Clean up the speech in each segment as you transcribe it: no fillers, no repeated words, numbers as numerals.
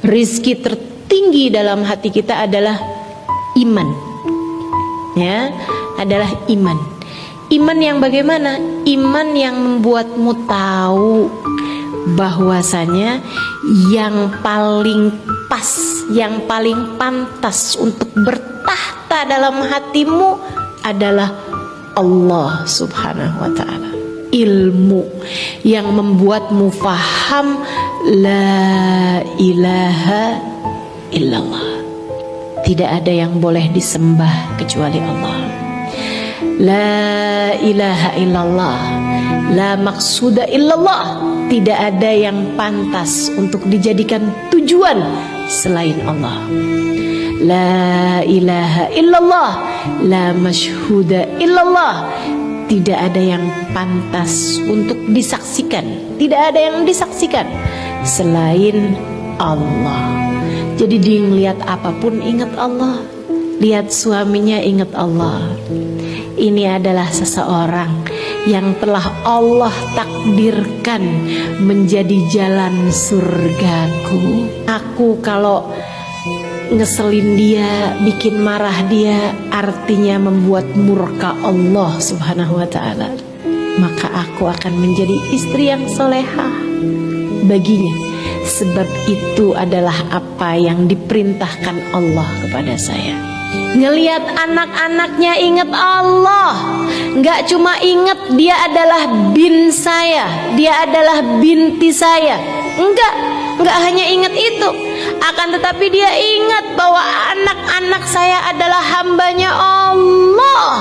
Rizki tertinggi dalam hati kita adalah iman. Ya, adalah iman. Iman yang bagaimana? Iman yang membuatmu tahu bahwasanya yang paling pas, yang paling pantas untuk bertahta dalam hatimu adalah Allah Subhanahu wa ta'ala. Ilmu yang membuatmu faham la ilaha illallah. Tidak ada yang boleh disembah kecuali Allah. La ilaha illallah, la maqsuda illallah. Tidak ada yang pantas untuk dijadikan tujuan selain Allah. La ilaha illallah, la masyhuda illallah. Tidak ada yang pantas untuk disaksikan, tidak ada yang disaksikan selain Allah. Jadi dia ngelihat apapun ingat Allah. Lihat suaminya ingat Allah. Ini adalah seseorang yang telah Allah takdirkan menjadi jalan surgaku. Aku kalau ngeselin dia, bikin marah dia, artinya membuat murka Allah Subhanahu wa ta'ala. Maka aku akan menjadi istri yang solehah baginya. Sebab itu adalah apa yang diperintahkan Allah kepada saya. Ngelihat anak-anaknya ingat Allah. Nggak cuma ingat dia adalah bin saya, dia adalah binti saya. Enggak hanya ingat itu, akan tetapi dia ingat bahwa anak-anak saya adalah hambanya Allah.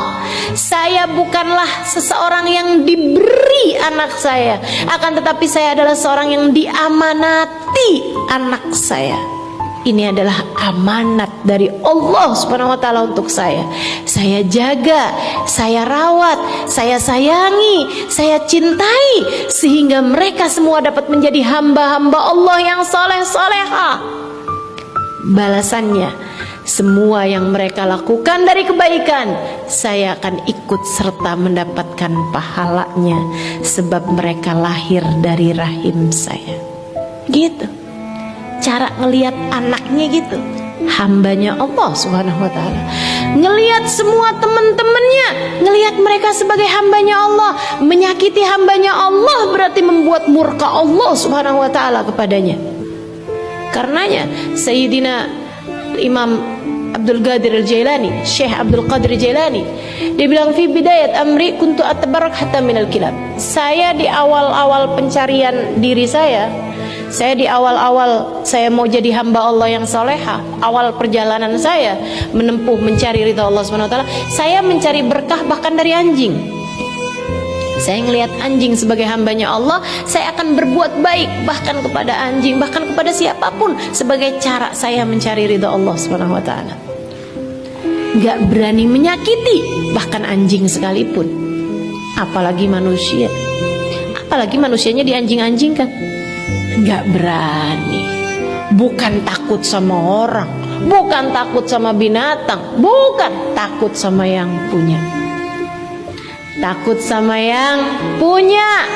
Saya bukanlah seseorang yang diberi anak saya, akan tetapi saya adalah seorang yang diamanati anak saya. Ini adalah amanat dari Allah Subhanahu wa ta'ala untuk saya. Saya jaga, saya rawat, saya sayangi, saya cintai, sehingga mereka semua dapat menjadi hamba-hamba Allah yang soleh-solehah. Balasannya, semua yang mereka lakukan dari kebaikan, saya akan ikut serta mendapatkan pahalanya, sebab mereka lahir dari rahim saya. Gitu cara ngelihat anaknya, gitu, hambanya Allah Subhanahu wa ta'ala. Ngelihat semua teman-temannya, ngelihat mereka sebagai hambanya Allah. Menyakiti hambanya Allah berarti membuat murka Allah Subhanahu wa ta'ala kepadanya. Karenanya Sayyidina Imam Abdul Qadir Al-Jailani, Syekh Abdul Qadir Jailani, dia bilang, fi bidayat amri kuntu atabarak hatta minal kilab. Saya di awal-awal pencarian diri saya di awal-awal saya mau jadi hamba Allah yang soleha, awal perjalanan saya menempuh mencari ridha Allah SWT, saya mencari berkah bahkan dari anjing. Saya ngelihat anjing sebagai hambanya Allah, saya akan berbuat baik bahkan kepada anjing, bahkan kepada siapapun, sebagai cara saya mencari ridha Allah SWT. Gak berani menyakiti bahkan anjing sekalipun, apalagi manusia. Apalagi manusianya dianjing-anjingkan. Gak berani. Bukan takut sama orang, bukan takut sama binatang, bukan takut sama yang punya. Takut sama yang punya.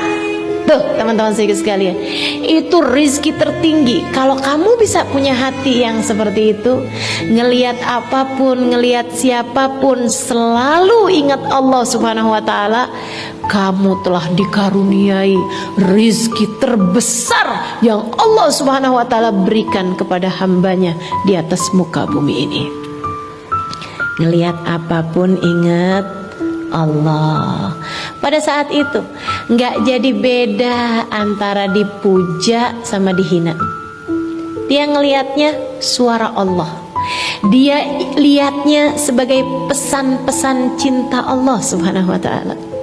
Tuh teman-teman sekalian, itu rizki tertinggi. Kalau kamu bisa punya hati yang seperti itu, ngelihat apapun, ngelihat siapapun, selalu ingat Allah Subhanahu wa ta'ala, kamu telah dikaruniai rizki terbesar yang Allah Subhanahu wa ta'ala berikan kepada hambanya di atas muka bumi ini. Ngelihat apapun ingat Allah. Pada saat itu nggak jadi beda antara dipuja sama dihina. Dia ngelihatnya suara Allah, dia lihatnya sebagai pesan-pesan cinta Allah Subhanahu wa ta'ala.